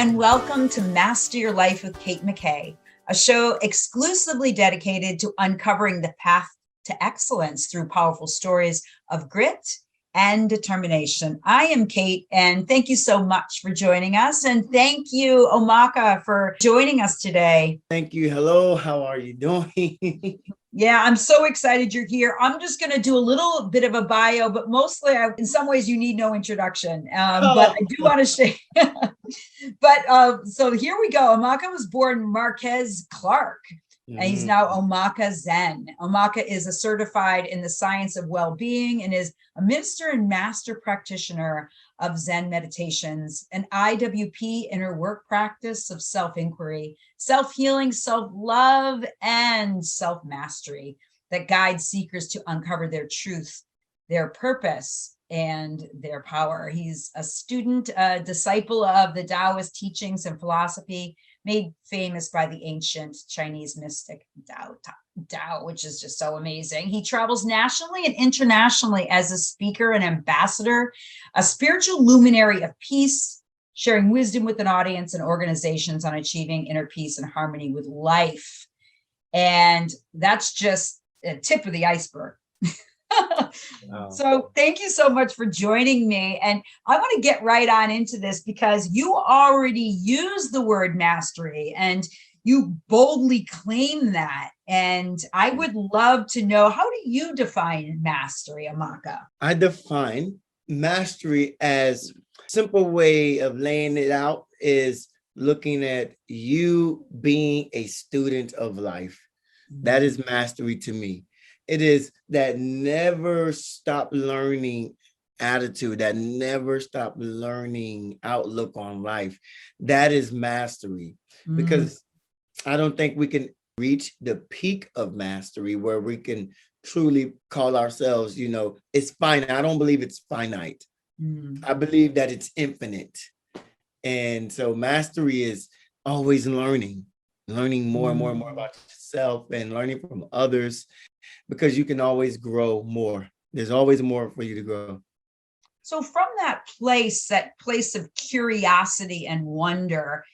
and welcome to Master Your Life with Kate McKay, a show exclusively dedicated to uncovering the path to excellence through powerful stories of grit and determination. I am Kate, and thank you so much for joining us. And thank you, Omaka, for joining us today. Thank you. Hello, how are you doing? Yeah, I'm so excited you're here. I'm just going to do a little bit of a bio, but mostly, in some ways, you need no introduction. But I do want to say, so here we go. Omaka was born Marques Clark, and he's now Omaka Zhen. Omaka is a certified in the Science of Wellbeing and is a minister and master practitioner of Zen meditations, an IWP inner work practice of self-inquiry, self-healing, self-love, and self-mastery that guides seekers to uncover their truth, their purpose, and their power. He's a student, a disciple of the Taoist teachings and philosophy, made famous by the ancient Chinese mystic Tao, which is just so amazing. He travels nationally and internationally as a speaker and ambassador, a spiritual luminary of peace, sharing wisdom with an audience and organizations on achieving inner peace and harmony with life. And that's just a tip of the iceberg. Wow. So thank you so much for joining me. And I want to get right on into this because you already use the word mastery and you boldly claim that. And I would love to know, how do you define mastery, Omaka? I define mastery as a simple way of laying it out is looking at you being a student of life. That is mastery to me. It is that never stop learning attitude, that never stop learning outlook on life. That is mastery. Because I don't think we can reach the peak of mastery where we can truly call ourselves, it's finite. I don't believe it's finite. I believe that it's infinite. And so mastery is always learning more and more and more about yourself and learning from others, because you can always grow more. There's always more for you to grow. So from that place of curiosity and wonder,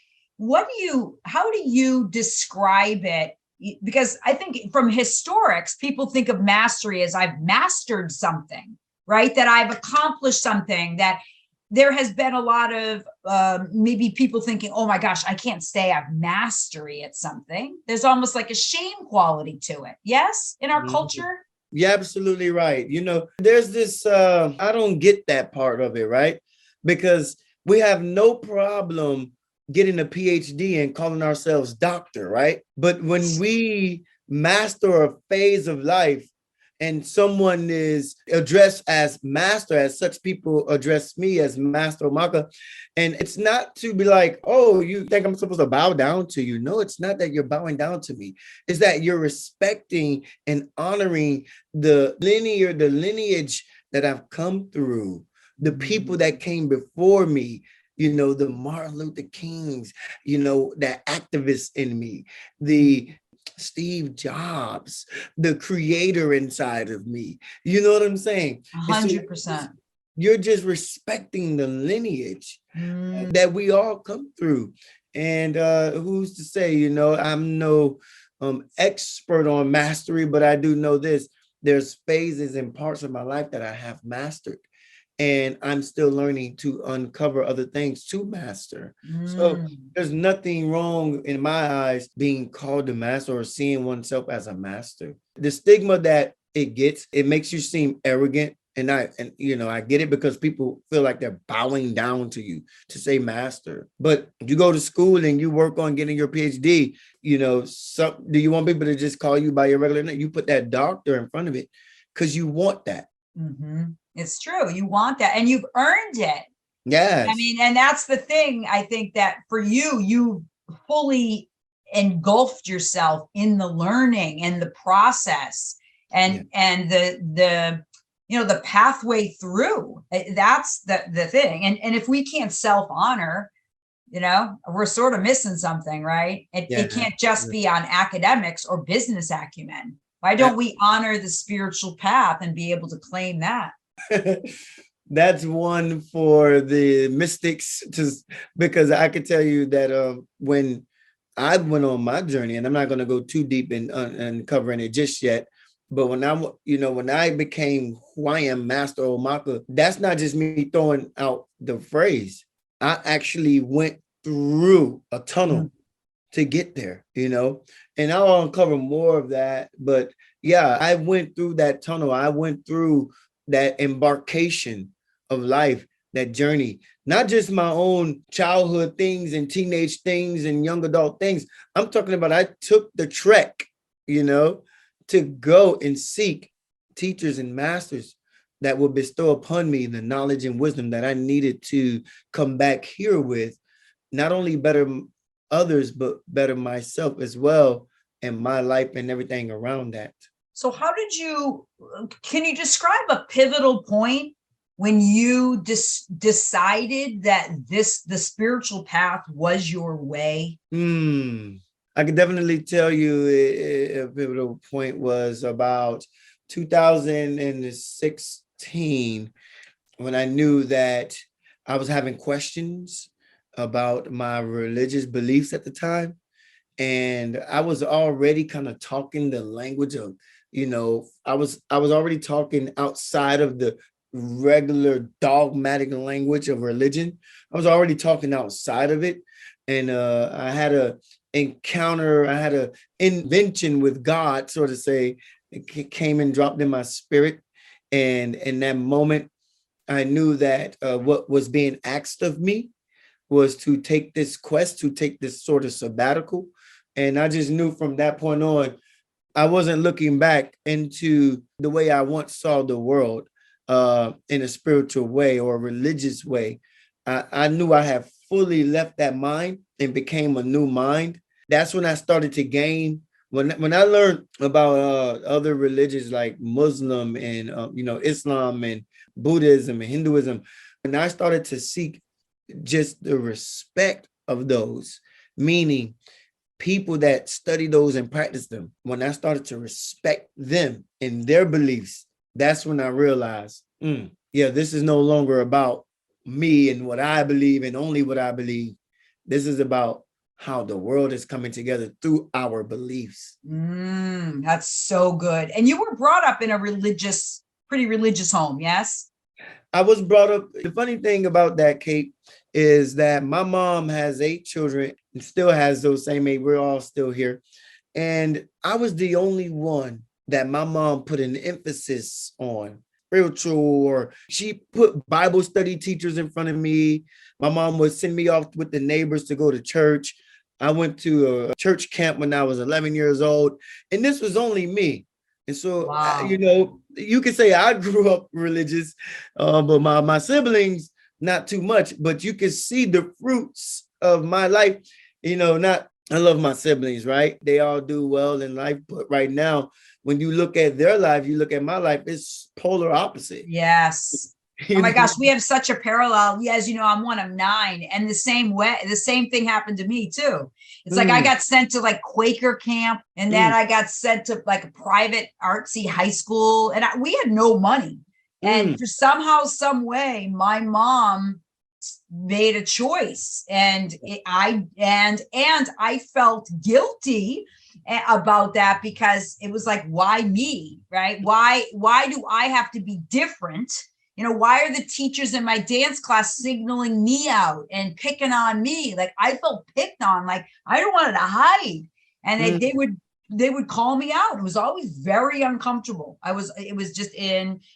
how do you describe it? Because I think from historics, people think of mastery as I've mastered something, right? That I've accomplished something, that there has been a lot of maybe people thinking, oh my gosh, I can't say I've mastery at something. There's almost like a shame quality to it. Yes, in our culture? You're absolutely right. There's this, I don't get that part of it, right? Because we have no problem getting a PhD and calling ourselves doctor, right? But when we master a phase of life and someone is addressed as master, as such people address me as Master Omaka, and it's not to be like, oh, you think I'm supposed to bow down to you. No, it's not that you're bowing down to me. It's that you're respecting and honoring the lineage that I've come through, the people that came before me, the Martin Luther Kings, that activist in me, the Steve Jobs, the creator inside of me. You know what I'm saying? 100%. You're just respecting the lineage that we all come through. And who's to say, I'm no expert on mastery, but I do know this. There's phases and parts of my life that I have mastered. And I'm still learning to uncover other things to master. So there's nothing wrong in my eyes being called a master or seeing oneself as a master. The stigma that it gets, it makes you seem arrogant. And I get it because people feel like they're bowing down to you to say master. But you go to school and you work on getting your PhD, do you want people to just call you by your regular name? You put that doctor in front of it because you want that. It's true. You want that and you've earned it. Yes. I mean, and that's the thing. I think that for you fully engulfed yourself in the learning and the process and the pathway through. That's the thing. And if we can't self-honor, we're sort of missing something, right? It can't just be on academics or business acumen. Why don't we honor the spiritual path and be able to claim that? that's one for the mystics, because I could tell you that when I went on my journey, and I'm not going to go too deep in covering it just yet, but when I became who I am, Master Omaka, that's not just me throwing out the phrase. I actually went through a tunnel to get there, and I'll uncover more of that. But yeah, I went through that tunnel. I went through that embarkation of life, that journey, not just my own childhood things and teenage things and young adult things. I'm talking about I took the trek, to go and seek teachers and masters that would bestow upon me the knowledge and wisdom that I needed to come back here with, not only better others, but better myself as well, and my life and everything around that. So can you describe a pivotal point when you decided that the spiritual path was your way? I can definitely tell you a pivotal point was about 2016, when I knew that I was having questions about my religious beliefs at the time. And I was already kind of talking the language of, I was already talking outside of the regular dogmatic language of religion. I was already talking outside of it. And I had a invention with God, so to say. It came and dropped in my spirit. And in that moment, I knew that what was being asked of me was to take this quest, to take this sort of sabbatical. And I just knew from that point on, I wasn't looking back into the way I once saw the world in a spiritual way or a religious way. I knew I had fully left that mind and became a new mind. That's when I started to gain. When I learned about other religions like Muslim and Islam and Buddhism and Hinduism, and I started to seek just the respect of those, meaning people that study those and practice them. When I started to respect them and their beliefs, that's when I realized, this is no longer about me and what I believe and only what I believe. This is about how the world is coming together through our beliefs. That's so good. And you were brought up in a pretty religious home, yes? I was brought up. The funny thing about that, Kate, is that my mom has 8 children and still has those same 8. We're all still here. And I was the only one that my mom put an emphasis on spiritual, or she put Bible study teachers in front of me. My mom would send me off with the neighbors to go to church. I went to a church camp when I was 11 years old, and this was only me. And so, wow. You could say I grew up religious, but my siblings, not too much, but you can see the fruits of my life. I love my siblings, right? They all do well in life. But right now, when you look at their life, you look at my life, it's polar opposite. Yes. Oh my gosh, we have such a parallel. As you know, I'm one of 9, and the same thing happened to me too. It's like I got sent to like Quaker camp, and then I got sent to like a private artsy high school, and we had no money. And for somehow, some way, my mom made a choice, and I felt guilty about that, because it was like, why me, right? Why do I have to be different? Why are the teachers in my dance class signaling me out and picking on me? Like, I felt picked on, like I don't wanted to hide. And they would call me out. It was always very uncomfortable. It was just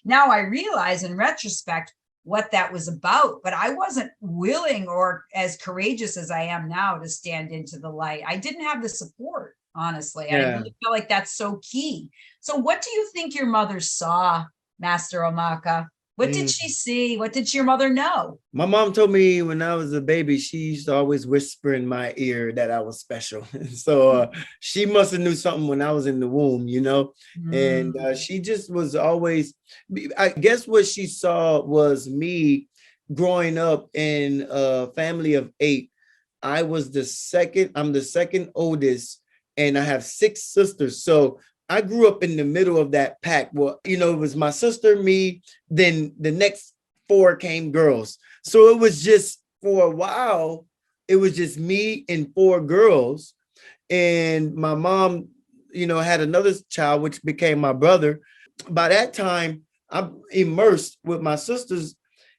now I realize in retrospect what that was about, but I wasn't willing or as courageous as I am now to stand into the light. I didn't have the support, honestly. Yeah. I really feel like that's so key. So what do you think your mother saw, Master Omaka? What did she see? What did your mother know? My mom told me when I was a baby, she used to always whisper in my ear that I was special. So she must have knew something when I was in the womb, And she just was always, I guess what she saw was me growing up in a family of 8. I'm the second oldest, and I have 6 sisters. So I grew up in the middle of that pack. Well, it was my sister, me, then the next 4 came girls. So it was just, for a while, it was just me and 4 girls. And my mom, had another child, which became my brother. By that time, I'm immersed with my sisters.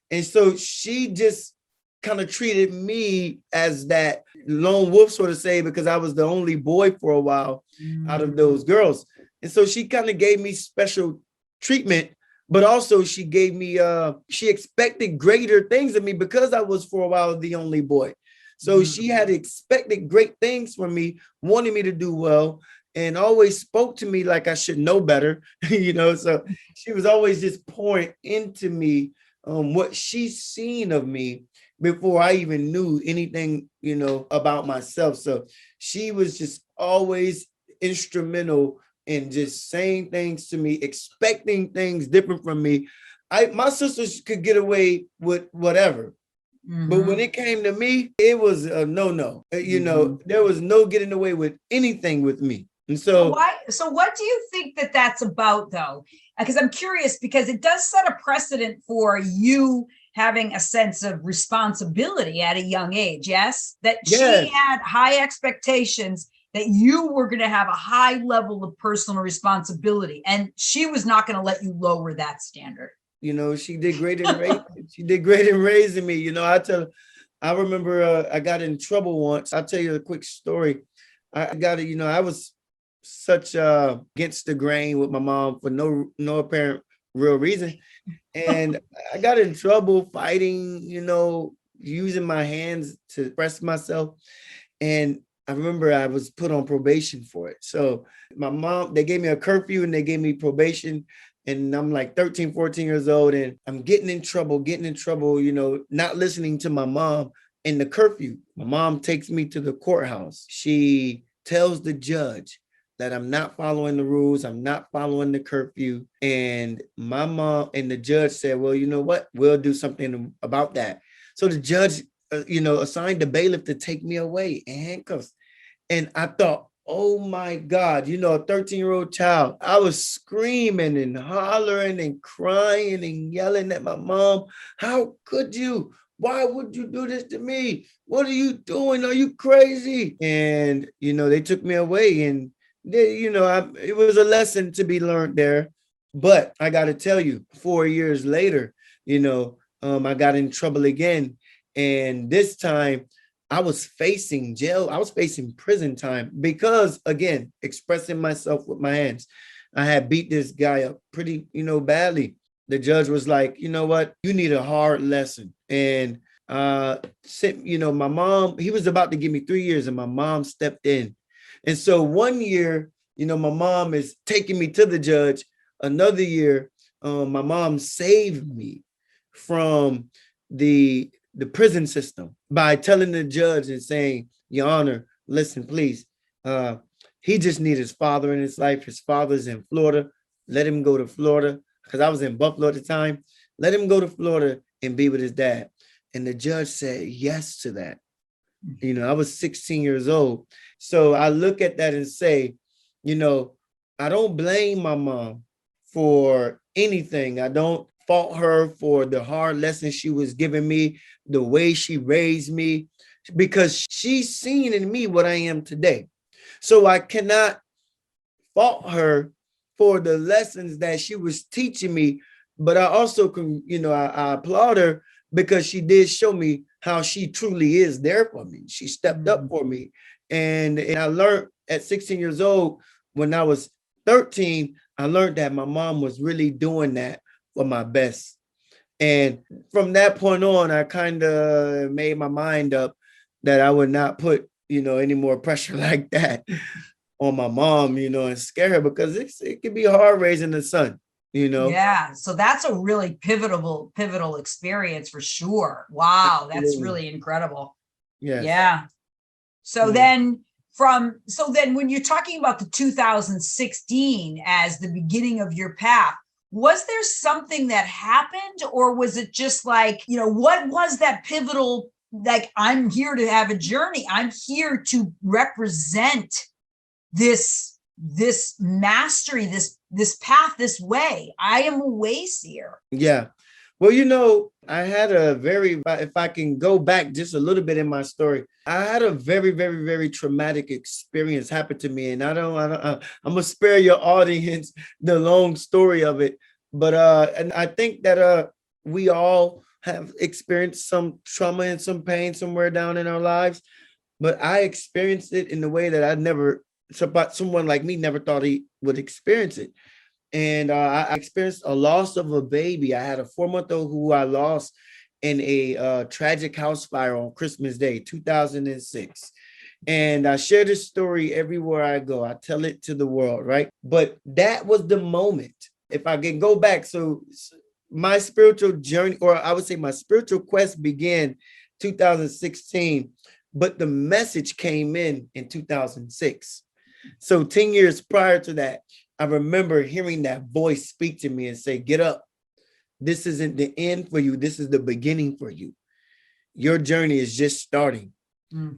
And so she just kind of treated me as that lone wolf, sort of say, because I was the only boy for a while out of those girls. And so she kind of gave me special treatment, but also she gave me, she expected greater things of me because I was for a while the only boy. So she had expected great things from me, wanted me to do well, and always spoke to me like I should know better, so she was always just pouring into me what she's seen of me before I even knew anything, about myself. So she was just always instrumental in just saying things to me, expecting things different from me. My sisters could get away with whatever. But when it came to me, it was a no. There was no getting away with anything with me. And so what do you think that that's about, though? Because I'm curious, because it does set a precedent for you having a sense of responsibility at a young age. Yes, that she had high expectations that you were going to have a high level of personal responsibility, and she was not going to let you lower that standard. She did great in raising. She did great in raising me. I remember I got in trouble once. I'll tell you a quick story. I was such against the grain with my mom for no apparent real reason. And I got in trouble fighting, using my hands to express myself. And I remember I was put on probation for it. So my mom, they gave me a curfew and they gave me probation. And I'm like 13, 14 years old, and I'm getting in trouble, not listening to my mom in the curfew. My mom takes me to the courthouse. She tells the judge that I'm not following the rules. I'm not following the curfew. And my mom and the judge said, well, you know what? We'll do something about that. So the judge, assigned the bailiff to take me away in handcuffs. And I thought, oh my God, a 13-year-old child. I was screaming and hollering and crying and yelling at my mom. How could you? Why would you do this to me? What are you doing? Are you crazy? And, they took me away, and it was a lesson to be learned there. But I got to tell you, 4 years later, I got in trouble again. And this time I was facing jail. I was facing prison time because, again, expressing myself with my hands. I had beat this guy up pretty, badly. The judge was like, you know what? You need a hard lesson. And, my mom, he was about to give me 3 years, and my mom stepped in. And so one year, my mom is taking me to the judge. Another year, my mom saved me from the prison system by telling the judge and saying, Your Honor, listen, please. He just needs his father in his life. His father's in Florida. Let him go to Florida, because I was in Buffalo at the time. Let him go to Florida and be with his dad. And the judge said yes to that. I was 16 years old. So I look at that and say, I don't blame my mom for anything. I don't fault her for the hard lessons she was giving me, the way she raised me, because she's seen in me what I am today. So I cannot fault her for the lessons that she was teaching me, but I also can, I applaud her because she did show me how she truly is there for me. She stepped up for me. And I learned at 16 years old, when I was 13, I learned that my mom was really doing that for my best. And from that point on, I kind of made my mind up that I would not put, any more pressure like that on my mom, and scare her, because it can be hard raising a son, Yeah. So that's a really pivotal experience for sure. Wow. That's really incredible. Yes. Yeah. So then when you're talking about the 2016 as the beginning of your path, was there something that happened, or was it just like, what was that pivotal, like, I'm here to have a journey. I'm here to represent this mastery, this path, this way. I am a way seer. Yeah. Well, I had a very, if I can go back just a little bit in my story, I had a very, very, very traumatic experience happen to me. And I'm gonna spare your audience the long story of it. But and I think that we all have experienced some trauma and some pain somewhere down in our lives. But I experienced it in a way that I never, someone like me never thought he would experience it. And I experienced a loss of a baby. I had a 4-month-old who I lost in a tragic house fire on Christmas Day, 2006. And I share this story everywhere I go. I tell it to the world, right? But that was the moment. If I can go back, so my spiritual journey, or I would say my spiritual quest began 2016, but the message came in 2006. So 10 years prior to that, I remember hearing that voice speak to me and say, get up. This isn't the end for you. This is the beginning for you. Your journey is just starting.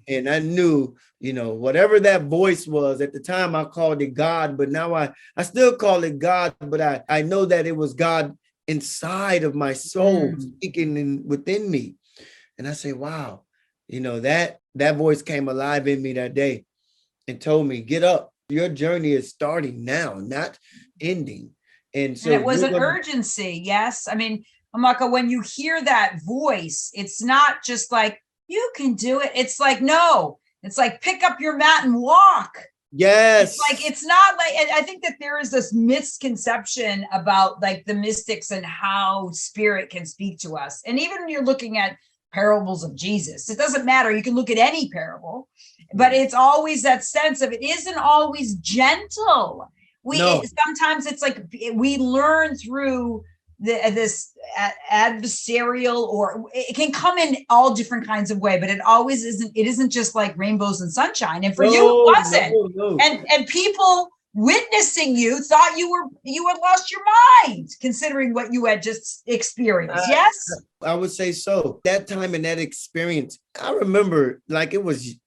And I knew, whatever that voice was at the time, I called it God, but now I still call it God, but I know that it was God inside of my soul speaking within me. And I say, wow, that voice came alive in me that day and told me, get up. Your journey is starting now, not ending. And so it was an urgency. Yes. I mean, Omaka, when you hear that voice, it's not just like, you can do it. It's like, no, it's like, pick up your mat and walk. Yes. It's like, it's not like, I think that there is this misconception about like the mystics and how spirit can speak to us. And even when you're looking at parables of Jesus, it doesn't matter. You can look at any parable, but it's always that sense of it isn't always gentle. Sometimes it's like we learn through this adversarial, or it can come in all different kinds of way, but it always isn't. It isn't just like rainbows and sunshine. And for you, it wasn't. No. And people witnessing you thought you had lost your mind, considering what you had just experienced. Yes, I would say so. That time and that experience, I remember like it was,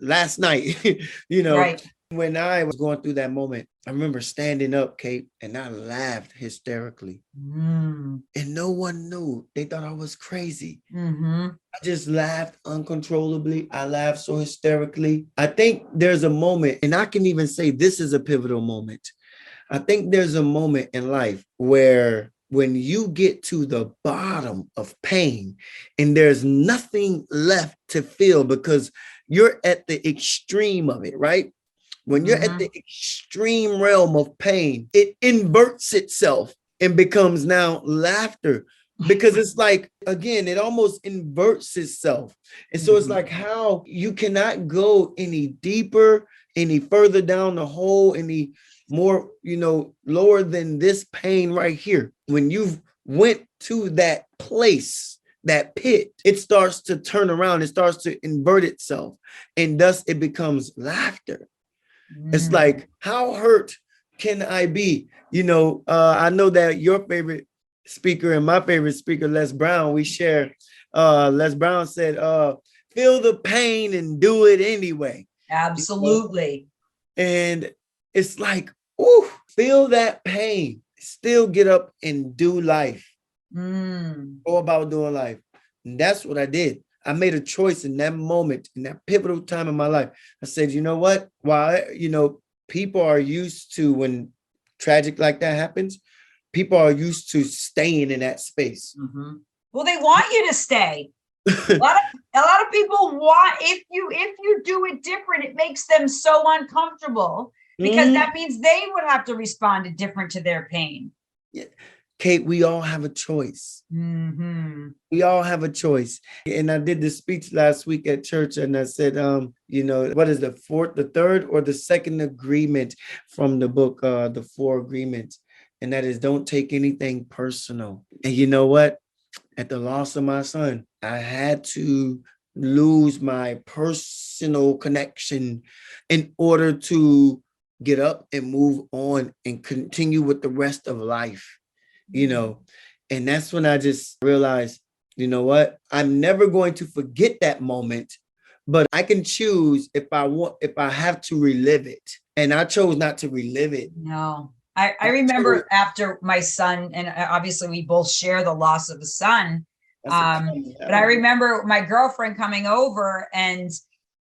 last night, right. When I was going through that moment, I remember standing up, Kate, and I laughed hysterically. And no one knew. They thought I was crazy. I just laughed uncontrollably. I laughed so hysterically. I think there's a moment, and I can even say this is a pivotal moment. I think there's a moment in life where when you get to the bottom of pain and there's nothing left to feel because you're at the extreme of it, right? When you're at the extreme realm of pain, it inverts itself and becomes now laughter, because it's like, again, it almost inverts itself. And so it's like how you cannot go any deeper, any further down the hole, any more, lower than this pain right here. When you've went to that place, that pit, it starts to turn around. It starts to invert itself. And thus it becomes laughter. It's like, how hurt can I be? I know that your favorite speaker and my favorite speaker, Les Brown, we share. Les Brown said, feel the pain and do it anyway. Absolutely. And it's like, ooh, feel that pain, still get up and do life. Go about doing life. And that's what I did. I made a choice in that moment, in that pivotal time in my life. I said, you know what? While, people are used to, when tragic like that happens, people are used to staying in that space. Well, they want you to stay. a lot of people want, if you do it different, it makes them so uncomfortable, because that means they would have to respond different to their pain. Yeah. Kate, we all have a choice. We all have a choice. And I did this speech last week at church, and I said, what is the third or the second agreement from the book, The Four Agreements? And that is, don't take anything personal. And you know what? At the loss of my son, I had to lose my personal connection in order to get up and move on and continue with the rest of life. And that's when I just realized, you know what? I'm never going to forget that moment, but I can choose if I have to relive it. And I chose not to relive it. No, I remember after my son, and obviously we both share the loss of a son, That's a But I remember my girlfriend coming over and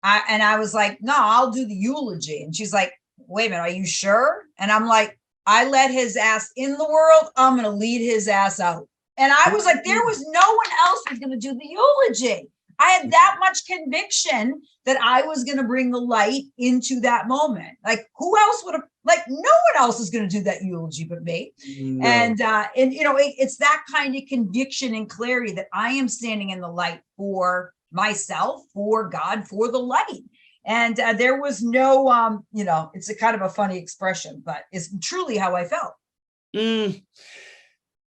I was like, no, I'll do the eulogy. And she's like, wait a minute, are you sure? And I'm like, I let his ass in the world. I'm going to lead his ass out. And I was like, there was no one else who's going to do the eulogy. I had that much conviction that I was going to bring the light into that moment. Like, who else would have, like, no one else is going to do that eulogy but me. No. And you know, it's that kind of conviction and clarity that I am standing in the light for myself, for God, for the light. And there was no, you know, it's a kind of a funny expression, but it's truly how I felt.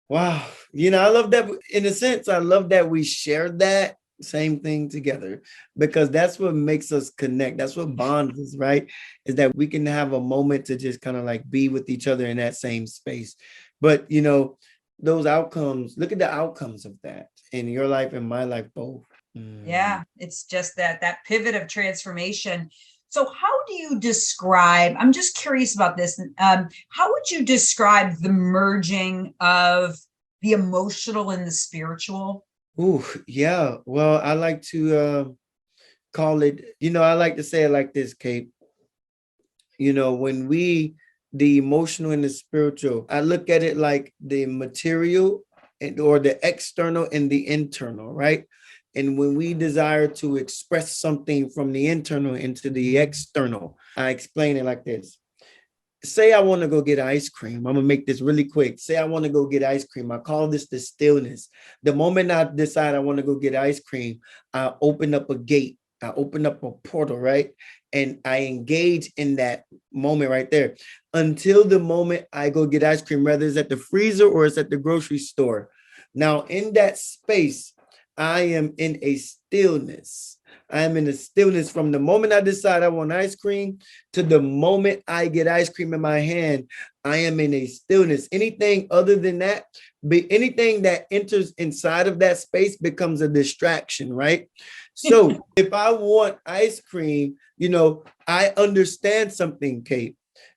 Wow. You know, I love that. In a sense, I love that we shared that same thing together, because that's what makes us connect. That's what bonds us, right? Is that we can have a moment to just kind of like be with each other in that same space. But, you know, those outcomes, look at the outcomes of that in your life and my life both. Yeah, it's just that pivot of transformation. So how do you describe, I'm just curious about this, how would you describe the merging of the emotional and the spiritual? Ooh, yeah. Well, I like to call it, you know, I like to say it like this, Kate. You know, when the emotional and the spiritual, I look at it like the material or the external and the internal, right? And when we desire to express something from the internal into the external, I explain it like this. Say I want to go get ice cream. I'm going to make this really quick. Say I want to go get ice cream. I call this the stillness. The moment I decide I want to go get ice cream, I open up a gate. I open up a portal, right? And I engage in that moment right there until the moment I go get ice cream, whether it's at the freezer or it's at the grocery store. Now, in that space, I am in a stillness. I am in a stillness from the moment I decide I want ice cream to the moment I get ice cream in my hand. I am in a stillness. Anything other than that, anything that enters inside of that space becomes a distraction, right? So if I want ice cream, you know, I understand something, Kate,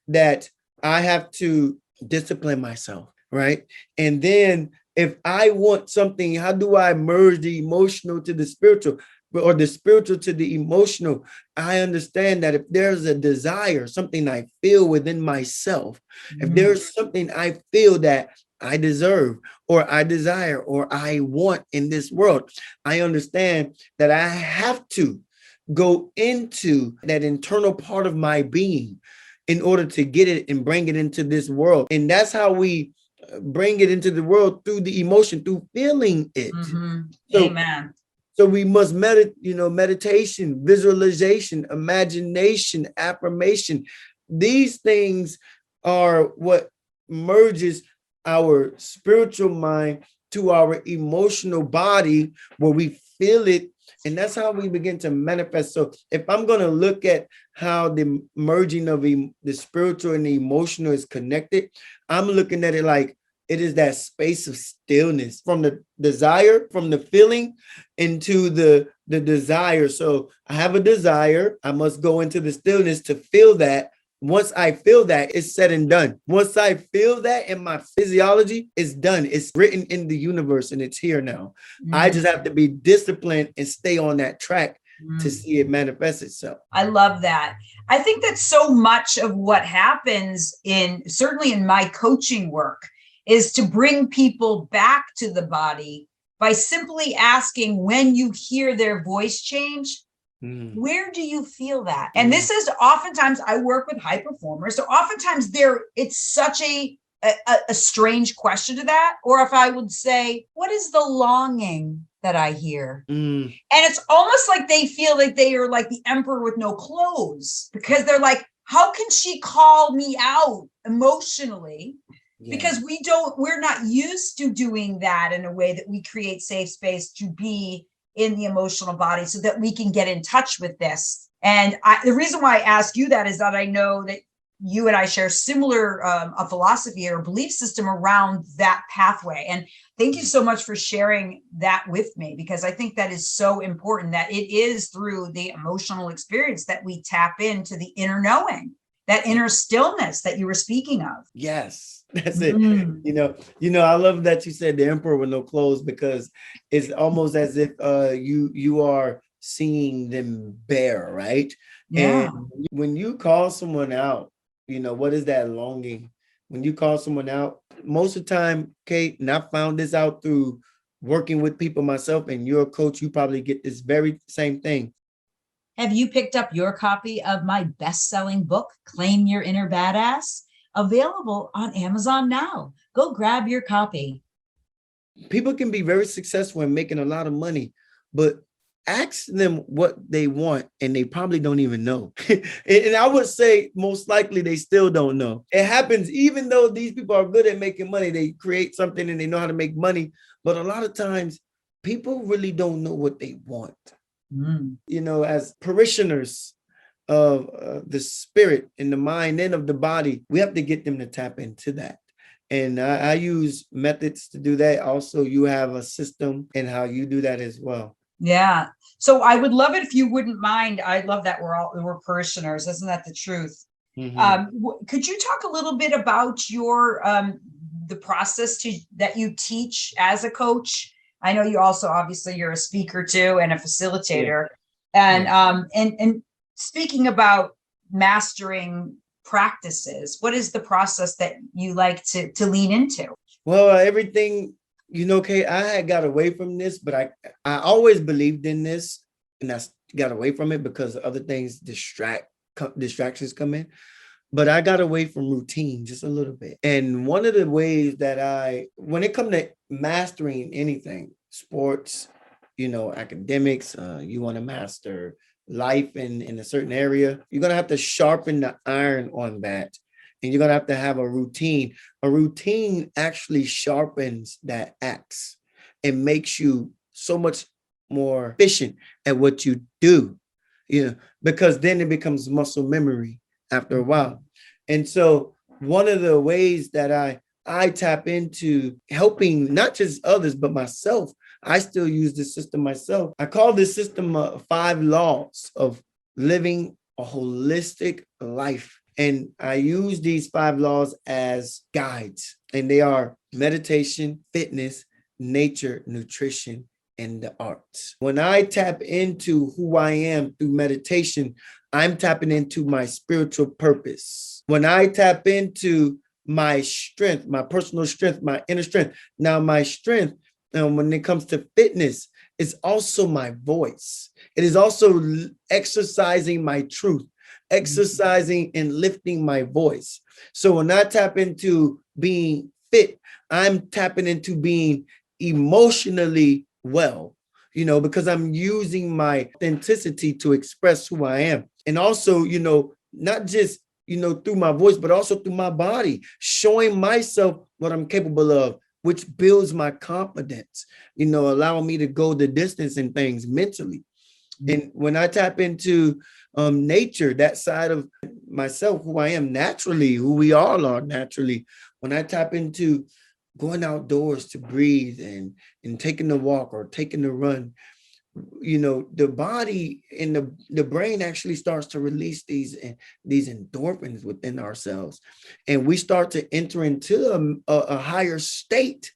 that I have to discipline myself, right? And then if I want something, how do I merge the emotional to the spiritual or the spiritual to the emotional? I understand that if there's a desire, something I feel within myself, if there's something I feel that I deserve or I desire or I want in this world, I understand that I have to go into that internal part of my being in order to get it and bring it into this world. And that's how we bring it into the world, through the emotion, through feeling it. So, amen. So we must meditation, visualization, imagination, affirmation. These things are what merges our spiritual mind to our emotional body, where we feel it. And that's how we begin to manifest. So if I'm going to look at how the merging of the spiritual and the emotional is connected, I'm looking at it like it is that space of stillness, from the desire, from the feeling into the desire. So I have a desire. I must go into the stillness to feel that. Once I feel that, it's said and done. Once I feel that in my physiology, it's done. It's written in the universe and it's here now. I just have to be disciplined and stay on that track to see it manifest itself. I love that. I think that so much of what happens certainly in my coaching work is to bring people back to the body by simply asking, when you hear their voice change, where do you feel that? And this is oftentimes, I work with high performers. So oftentimes it's such a strange question to that. Or if I would say, what is the longing that I hear? And it's almost like they feel like they are like the emperor with no clothes, because they're like, how can she call me out emotionally? Because we're not used to doing that in a way that we create safe space to be in the emotional body so that we can get in touch with this. And the reason why I ask you that is that I know that you and I share similar a philosophy or belief system around that pathway. And thank you so much for sharing that with me, because I think that is so important, that it is through the emotional experience that we tap into the inner knowing. that inner stillness that you were speaking of. Yes, that's it. Mm. I love that you said the emperor with no clothes, because it's almost as if you are seeing them bare, right? Yeah. And when you call someone out, what is that longing? When you call someone out, most of the time, Kate, and I found this out through working with people myself, and you're a coach, you probably get this very same thing. Have you picked up your copy of my best-selling book, Claim Your Inner Badass? Available on Amazon now. Go grab your copy. People can be very successful in making a lot of money, but ask them what they want and they probably don't even know. And I would say most likely they still don't know. It happens even though these people are good at making money. They create something and they know how to make money. But a lot of times people really don't know what they want. Mm. As parishioners of the spirit and the mind and of the body, we have to get them to tap into that. And I use methods to do that. Also, you have a system and how you do that as well. Yeah. So I would love it if you wouldn't mind. I love that we're parishioners. Isn't that the truth? Mm-hmm. Could you talk a little bit about your the process that you teach as a coach? I know you also obviously you're a speaker too and a facilitator. Yeah. And speaking about mastering practices, what is the process that you like to lean into? Well, everything, Kate, I had got away from this, but I always believed in this, and I got away from it because other things distractions come in. But I got away from routine just a little bit. And one of the ways that when it comes to mastering anything, sports, academics, you want to master life in a certain area, you're going to have to sharpen the iron on that. And you're going to have a routine. A routine actually sharpens that axe and makes you so much more efficient at what you do, because then it becomes muscle memory after a while. And so one of the ways that I tap into helping not just others, but myself, I still use this system myself. I call this system 5 laws of living a holistic life. And I use these 5 laws as guides, and they are meditation, fitness, nature, nutrition, and the arts. When I tap into who I am through meditation, I'm tapping into my spiritual purpose. When I tap into my strength, my personal strength, my inner strength. Now, my strength, when it comes to fitness, is also my voice. It is also exercising my truth, exercising and lifting my voice. So when I tap into being fit, I'm tapping into being emotionally well, because I'm using my authenticity to express who I am. And also, not just, through my voice, but also through my body, showing myself what I'm capable of, which builds my confidence, allowing me to go the distance in things mentally. And when I tap into nature, that side of myself, who I am naturally, who we all are naturally, when I tap into going outdoors to breathe and taking a walk or taking a run, the body and the brain actually starts to release these endorphins within ourselves. And we start to enter into a higher state,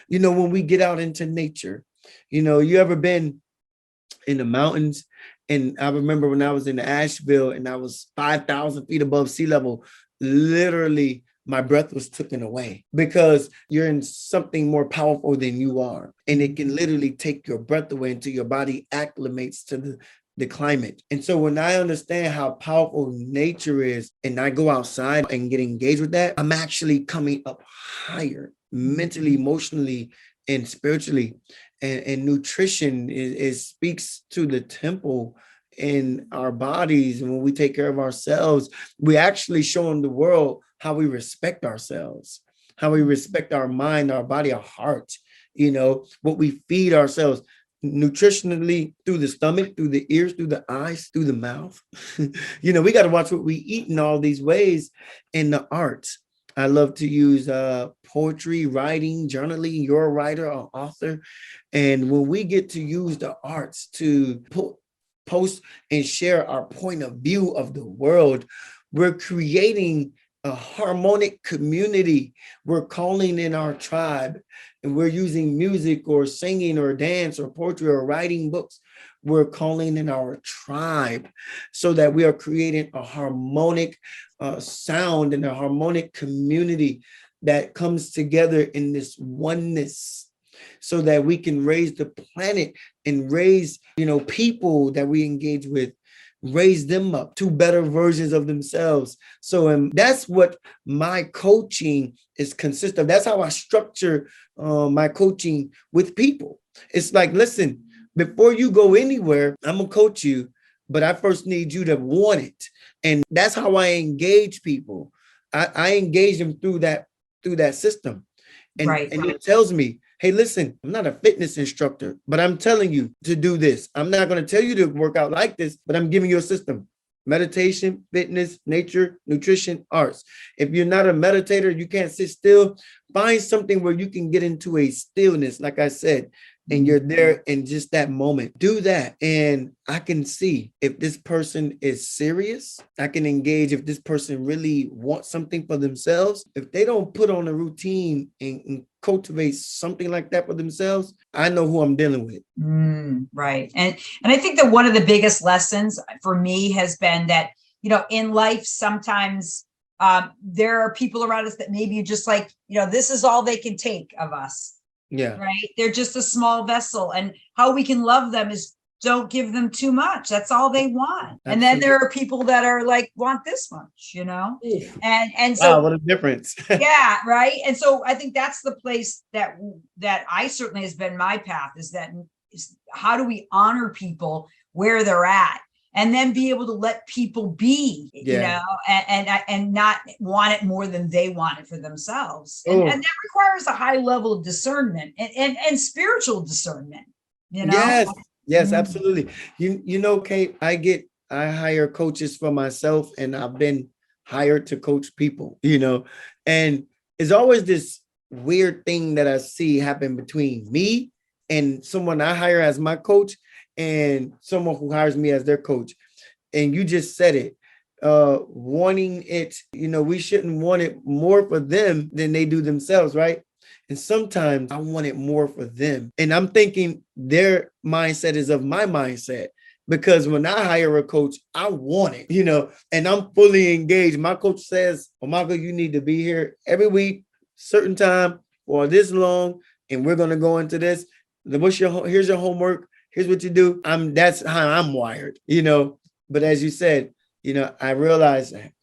when we get out into nature. You ever been in the mountains? And I remember when I was in Asheville and I was 5,000 feet above sea level, literally my breath was taken away because you're in something more powerful than you are. And it can literally take your breath away until your body acclimates to the climate. And so when I understand how powerful nature is and I go outside and get engaged with that, I'm actually coming up higher mentally, emotionally, and spiritually. And nutrition is speaks to the temple in our bodies. And when we take care of ourselves, we actually showing the world how we respect ourselves, how we respect our mind, our body, our heart, what we feed ourselves nutritionally through the stomach, through the ears, through the eyes, through the mouth. We got to watch what we eat in all these ways. In the arts, I love to use poetry, writing, journaling. You're a writer or author. And when we get to use the arts to post and share our point of view of the world, We're creating a harmonic community. We're calling in our tribe, and we're using music or singing or dance or poetry or writing books. We're calling in our tribe so that we are creating a harmonic sound and a harmonic community that comes together in this oneness, so that we can raise the planet and raise, people that we engage with, raise them up to better versions of themselves. So that's what my coaching is consist of. That's how I structure my coaching with people. It's like, listen, before you go anywhere, I'm gonna coach you, but I first need you to want it. And that's how I engage people. I engage them through that system. And it tells me, hey, listen, I'm not a fitness instructor, but I'm telling you to do this. I'm not going to tell you to work out like this, but I'm giving you a system: meditation, fitness, nature, nutrition, arts. If you're not a meditator, you can't sit still, find something where you can get into a stillness, like I said, and you're there in just that moment. Do that. And I can see if this person is serious. I can engage if this person really wants something for themselves. If they don't put on a routine and cultivate something like that for themselves, I know who I'm dealing with. Right. And I think that one of the biggest lessons for me has been that, in life, sometimes there are people around us that maybe just like, this is all they can take of us. Yeah. Right. They're just a small vessel. And how we can love them is don't give them too much. That's all they want. Absolutely. And then there are people that are like, want this much, and so wow, what a difference. Yeah. Right. And so I think that's the place that I certainly has been my path, is how do we honor people where they're at? And then be able to let people be, and not want it more than they want it for themselves. And that requires a high level of discernment and spiritual discernment, Yes, absolutely. Kate, I hire coaches for myself, and I've been hired to coach people, and it's always this weird thing that I see happen between me and someone I hire as my coach and someone who hires me as their coach. And you just said it, wanting it, we shouldn't want it more for them than they do themselves, right? And sometimes I want it more for them. And I'm thinking their mindset is of my mindset, because when I hire a coach, I want it, and I'm fully engaged. My coach says, Omaka, you need to be here every week, certain time, or this long, and we're going to go into this. Here's your homework. Here's what you do. That's how I'm wired, But as you said, I realized I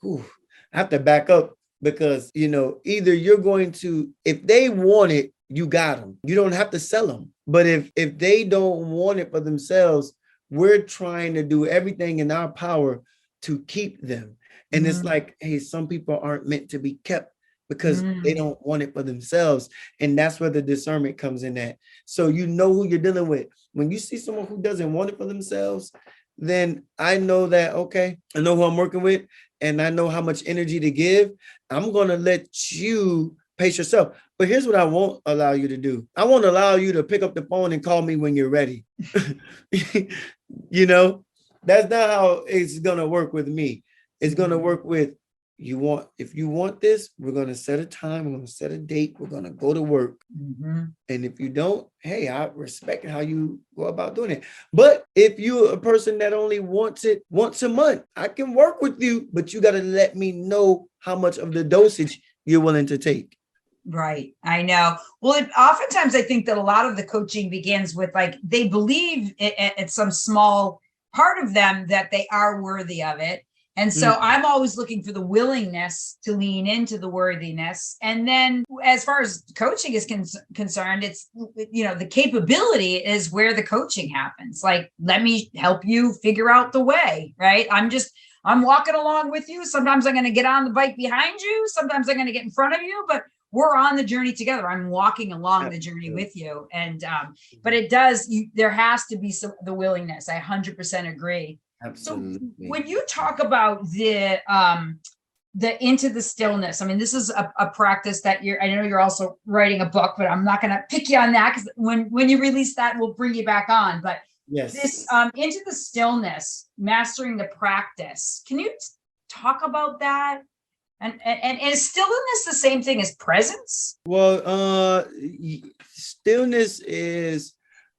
have to back up, because, either you're going to, if they want it, you got them. You don't have to sell them. But if they don't want it for themselves, we're trying to do everything in our power to keep them. And it's like, hey, some people aren't meant to be kept because they don't want it for themselves. And that's where the discernment comes in at. So you know who you're dealing with. When you see someone who doesn't want it for themselves, then I know that, okay, I know who I'm working with, and I know how much energy to give. I'm going to let you pace yourself. But here's what I won't allow you to do. I won't allow you to pick up the phone and call me when you're ready. That's not how it's going to work with me. It's going to work with, if you want this, we're going to set a time, we're going to set a date, we're going to go to work. And if you don't, hey, I respect how you go about doing it. But if you're a person that only wants it once a month, I can work with you, but you got to let me know how much of the dosage you're willing to take. Right. I know. Well, oftentimes I think that a lot of the coaching begins with, like, they believe at some small part of them that they are worthy of it. And so I'm always looking for the willingness to lean into the worthiness. And then as far as coaching is concerned, it's, the capability is where the coaching happens. Like, let me help you figure out the way, right? I'm walking along with you. Sometimes I'm going to get on the bike behind you. Sometimes I'm going to get in front of you, but we're on the journey together. I'm walking along the journey with you. And, but there has to be the willingness. I 100% agree. Absolutely. So when you talk about the into the stillness, I mean, this is a practice that I know you're also writing a book, but I'm not going to pick you on that, because when you release that, we'll bring you back on. But yes, this into the stillness, mastering the practice. Can you talk about that? And is stillness the same thing as presence? Well, stillness is,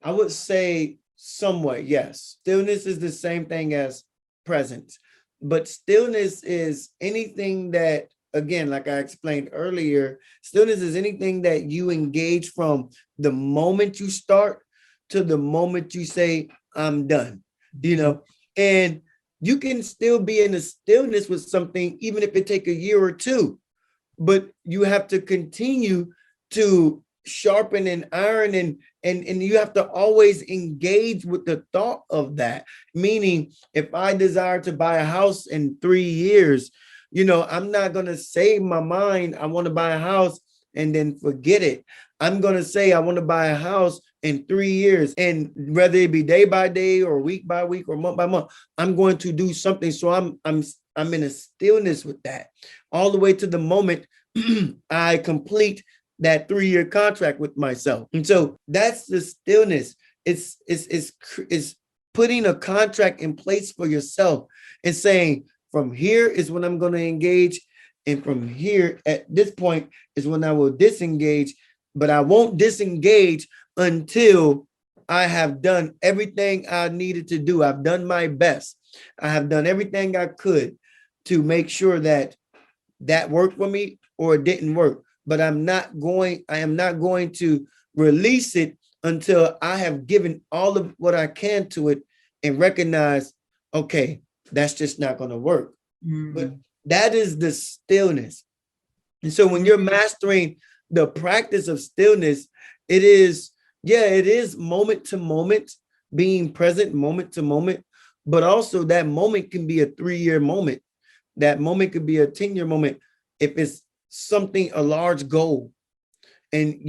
I would say, somewhat, yes. Stillness is the same thing as presence, but stillness is anything that, again, like I explained earlier, stillness is anything that you engage from the moment you start to the moment you say, I'm done, and you can still be in a stillness with something, even if it take a year or two, but you have to continue to sharpen and iron, and you have to always engage with the thought of that. Meaning, if I desire to buy a house in 3 years, I'm not going to say in my mind, I want to buy a house and then forget it. I'm going to say, I want to buy a house in 3 years. And whether it be day by day or week by week or month by month, I'm going to do something. So I'm in a stillness with that all the way to the moment I complete that 3-year contract with myself. And so that's the stillness. It's putting a contract in place for yourself and saying, from here is when I'm going to engage. And from here, at this point, is when I will disengage. But I won't disengage until I have done everything I needed to do. I've done my best. I have done everything I could to make sure that worked for me or it didn't work. But I am not going to release it until I have given all of what I can to it and recognize, okay, that's just not going to work. But that is the stillness. And so when you're mastering the practice of stillness, it is moment to moment, being present moment to moment, but also that moment can be a 3-year moment. That moment could be a 10-year moment. If it's something, a large goal, and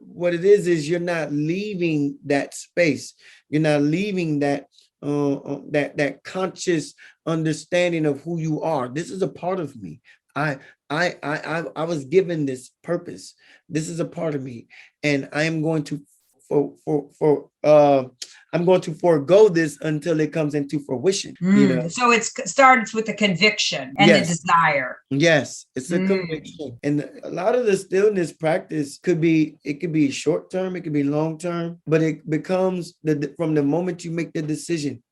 what it is you're not leaving that space. You're not leaving that conscious understanding of who you are. This is a part of me. I was given this purpose. This is a part of me, and I am going to I'm going to forego this until it comes into fruition. So it starts with the conviction and the desire. Yes, it's a conviction. And a lot of the stillness practice could be short term, it could be long term, but it becomes from the moment you make the decision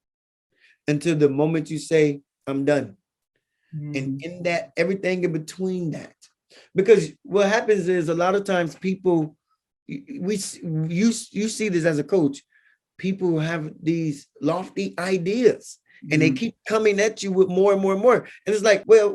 until the moment you say, I'm done. And in that, everything in between that. Because what happens is a lot of times people, you see this as a coach, people have these lofty ideas and they keep coming at you with more and more and more. And it's like, well,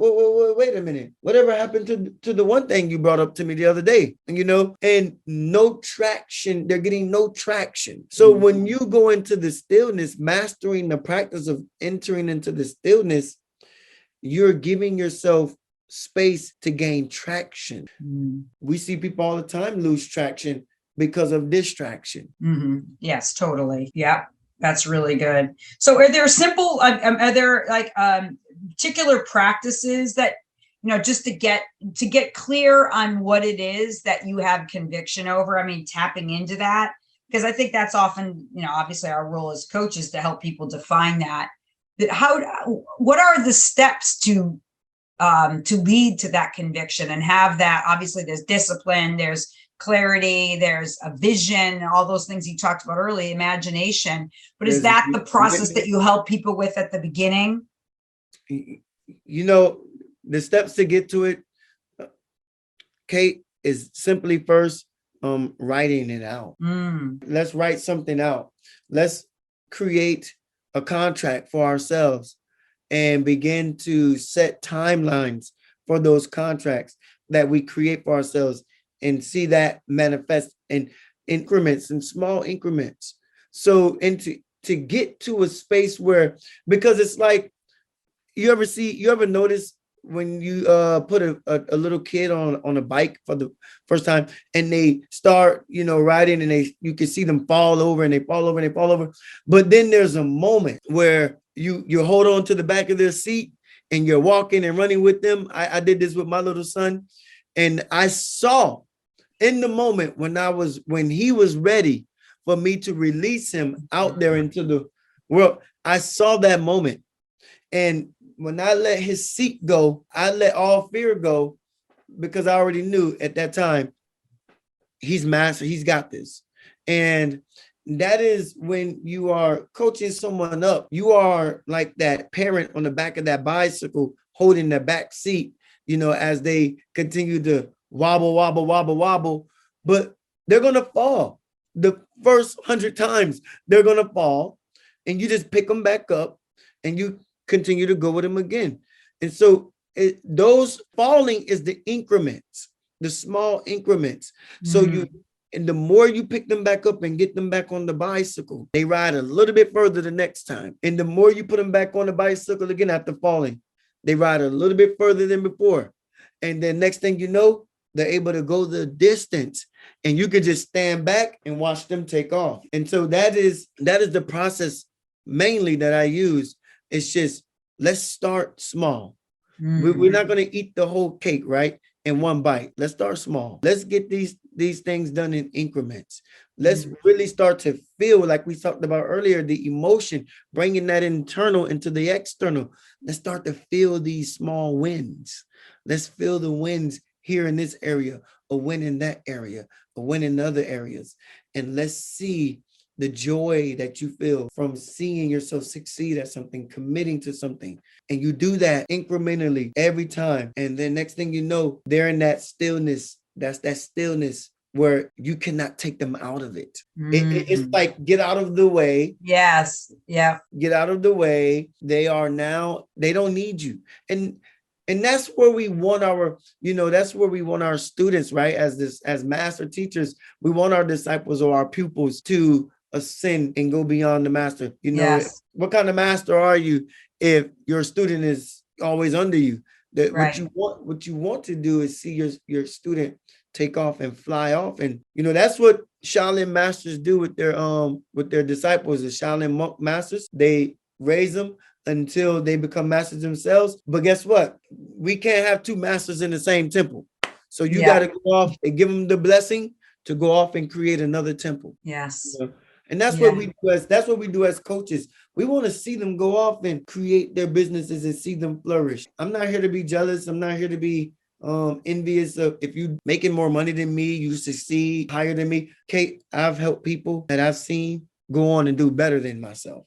wait a minute. Whatever happened to the one thing you brought up to me the other day, and no traction. They're getting no traction. So when you go into the stillness, mastering the practice of entering into the stillness, you're giving yourself space to gain traction. We see people all the time lose traction because of distraction. Yes, totally. Yeah, that's really good. So are there particular practices that, just to get clear on what it is that you have conviction over? I mean, tapping into that, because I think that's often, obviously our role as coaches to help people define that. What are the steps to lead to that conviction and have that? Obviously there's discipline, there's clarity, there's a vision, all those things you talked about earlier, imagination. But is that the process that you help people with at the beginning? The steps to get to it, Kate, is simply first writing it out. Let's write something out. Let's create a contract for ourselves and begin to set timelines for those contracts that we create for ourselves and see that manifest in increments, in small increments. So, and to get to a space where, because it's like, you ever notice when you put a little kid on a bike for the first time and they start, riding, and you can see them fall over and they fall over and they fall over. But then there's a moment where you hold on to the back of their seat and you're walking and running with them. I did this with my little son, and I saw in the moment when he was ready for me to release him out there into the world, I saw that moment. And when I let his seat go, I let all fear go, because I already knew at that time he's master, he's got this. And that is when you are coaching someone up, you are like that parent on the back of that bicycle holding the back seat, as they continue to wobble, wobble, wobble, wobble, but they're going to fall. The first 100 times they're going to fall, and you just pick them back up and you continue to go with them again. And so those falling is the increments, the small increments. So and the more you pick them back up and get them back on the bicycle, they ride a little bit further the next time. And the more you put them back on the bicycle again after falling, they ride a little bit further than before. And then next thing you know, they're able to go the distance, and you can just stand back and watch them take off. And so that is the process mainly that I use. It's just, let's start small. We're not going to eat the whole cake, right, in one bite. Let's start small. Let's get these things done in increments. Let's really start to feel, like we talked about earlier, the emotion, bringing that internal into the external. Let's start to feel these small wins. Let's feel the wins here in this area, a win in that area, a win in other areas. And let's see the joy that you feel from seeing yourself succeed at something, committing to something. And you do that incrementally every time. And then next thing you know, they're in that stillness. That's that stillness where you cannot take them out of it. It's like, get out of the way. Yes. Yeah. Get out of the way. They don't need you. And that's where we want that's where we want our students, right? As master teachers, we want our disciples or our pupils to ascend and go beyond the master. Yes. What kind of master are you if your student is always under you? Right. What you want to do is see your student take off and fly off. And that's what Shaolin masters do with their disciples. The Shaolin monk masters, they raise them until they become masters themselves. But guess what? We can't have two masters in the same temple. So you got to go off and give them the blessing to go off and create another temple. Yes. And that's what we do as coaches. We want to see them go off and create their businesses and see them flourish. I'm not here to be jealous. I'm not here to be envious of if you making more money than me, you succeed higher than me. Kate, I've helped people that I've seen go on and do better than myself.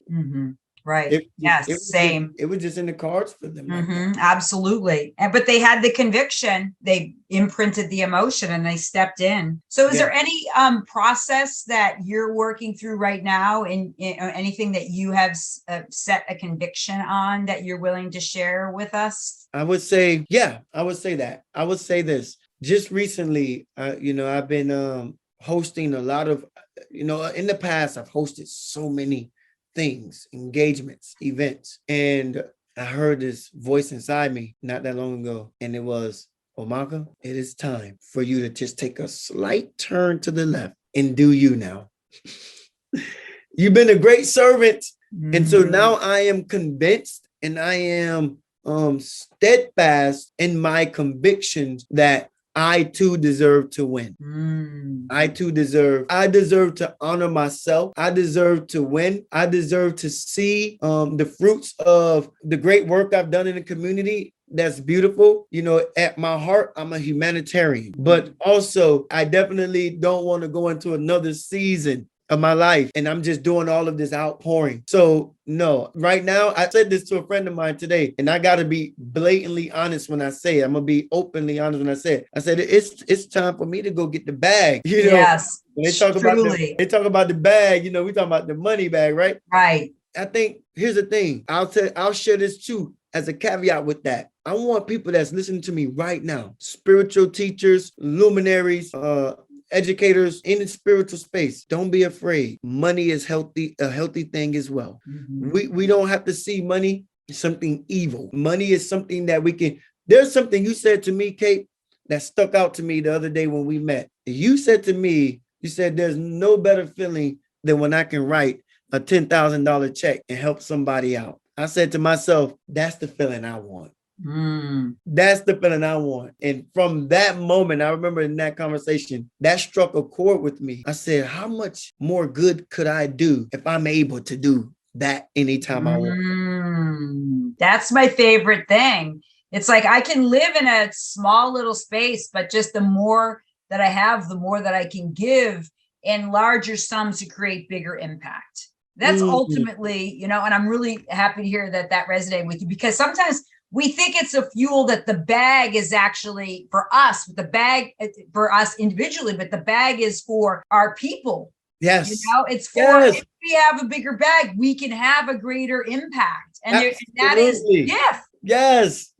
Right. Same. It was just in the cards for them. Absolutely. But they had the conviction, they imprinted the emotion, and they stepped in. So is there any process that you're working through right now, in anything that you have set a conviction on that you're willing to share with us? I would say that. I would say this. Just recently, I've been hosting a lot of, in the past, I've hosted so many things, engagements, events. And I heard this voice inside me not that long ago. And it was, Omaka, it is time for you to just take a slight turn to the left and do you now. You've been a great servant. And so now I am convinced, and I am steadfast in my convictions that I too deserve to win. I deserve to honor myself. I deserve to win. I deserve to see the fruits of the great work I've done in the community. That's beautiful. At my heart, I'm a humanitarian, but also I definitely don't want to go into another season of my life and I'm just doing all of this outpouring. So no, right now, I said this to a friend of mine today, and I got to be blatantly honest when I say it. I'm going to be openly honest when I say it. I said, it's time for me to go get the bag. Yes, when they talk about the bag, we talk about the money bag, right? Right. I think here's the thing. I'll share this too as a caveat with that. I want people that's listening to me right now, spiritual teachers, luminaries, educators in the spiritual space, don't be afraid. Money is a healthy thing as well. We don't have to see money as something evil. Money is something that there's something you said to me, Kate, that stuck out to me the other day when we met. You said to me, there's no better feeling than when I can write a $10,000 check and help somebody out. I said to myself, that's the feeling I want. That's the feeling I want. And from that moment, I remember in that conversation, that struck a chord with me. I said, how much more good could I do if I'm able to do that anytime I want. That's my favorite thing. It's like I can live in a small little space, but just the more that I have, the more that I can give in larger sums to create bigger impact. That's ultimately, and I'm really happy to hear that resonated with you, because sometimes we think it's a fuel, that the bag is actually for us, the bag for us individually, but the bag is for our people. Yes. It's for, if we have a bigger bag, we can have a greater impact. And that is gift. Yes.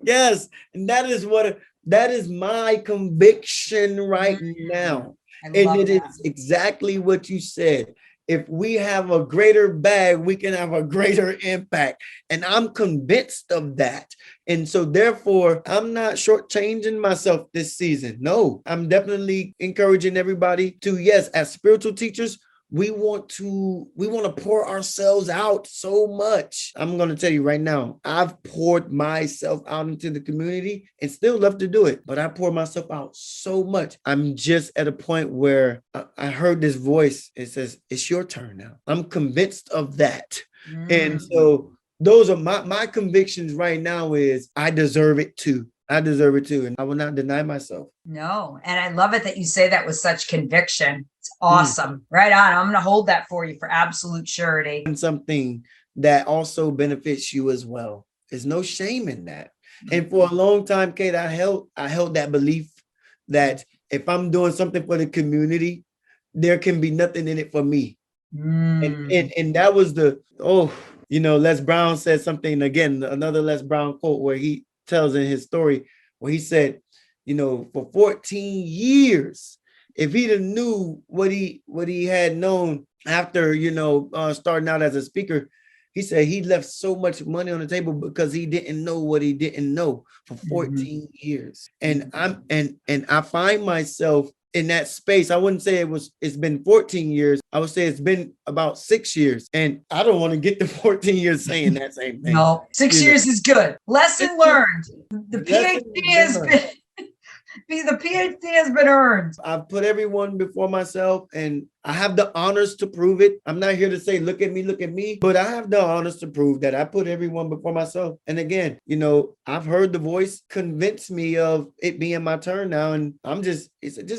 And that is my conviction right now. And it is exactly what you said. If we have a greater bag, we can have a greater impact. And I'm convinced of that. And so therefore, I'm not shortchanging myself this season. No, I'm definitely encouraging everybody to, yes, as spiritual teachers, we want to pour ourselves out so much. I'm going to tell you right now, I've poured myself out into the community and still love to do it, but I pour myself out so much. I'm just at a point where I heard this voice. It says, it's your turn now. I'm convinced of that. And so those are my convictions right now is I deserve it too. And I will not deny myself. No. And I love it that you say that with such conviction. It's awesome. Right on. I'm going to hold that for you for absolute surety. And something that also benefits you as well. There's no shame in that. And for a long time, Kate, I held that belief that if I'm doing something for the community, there can be nothing in it for me. And that was Les Brown said something, again, another Les Brown quote where he tells in his story where he said, for 14 years, if he'd have knew what he had known after, starting out as a speaker, he said he left so much money on the table because he didn't know what he didn't know for 14 years. And I find myself in that space. I wouldn't say it's been 14 years. I would say it's been about 6 years. And I don't want to get to 14 years saying that same thing. No, 6 years is good. Lesson learned. The PhD has been earned. I've put everyone before myself, and I have the honors to prove it. I'm not here to say, look at me, but I have the honors to prove that I put everyone before myself. And again, I've heard the voice convince me of it being my turn now. And just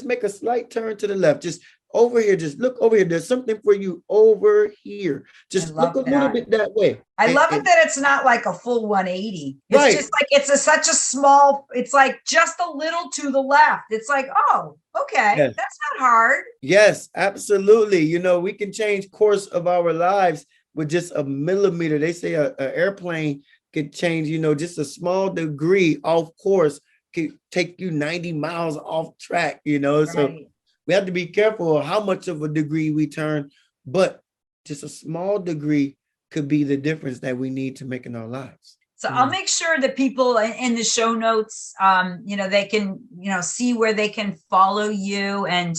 make a slight turn to the left. Just over here, just look over here. There's something for you over here. Just look a little bit that way. I love it that it's not like a full 180. It's just like such a small, it's like just a little to the left. It's like, oh, okay, that's not hard. Yes, absolutely. We can change course of our lives with just a millimeter. They say an airplane could change, just a small degree off course could take you 90 miles off track, So we have to be careful of how much of a degree we turn, but just a small degree could be the difference that we need to make in our lives. So I'll make sure that people in the show notes, they can, see where they can follow you. And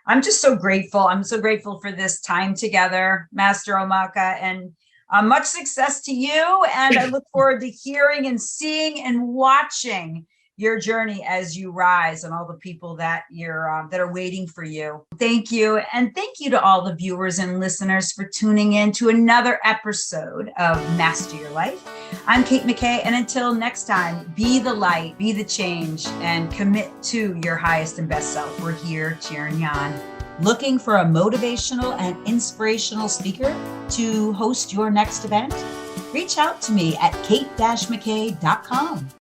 I'm just so grateful. I'm so grateful for this time together, Master Omaka, and much success to you. And I look forward to hearing and seeing and watching your journey as you rise, and all the people that that are waiting for you. Thank you. And thank you to all the viewers and listeners for tuning in to another episode of Master Your Life. I'm Kate McKay. And until next time, be the light, be the change, and commit to your highest and best self. We're here cheering you on. Looking for a motivational and inspirational speaker to host your next event? Reach out to me at kate-mckay.com.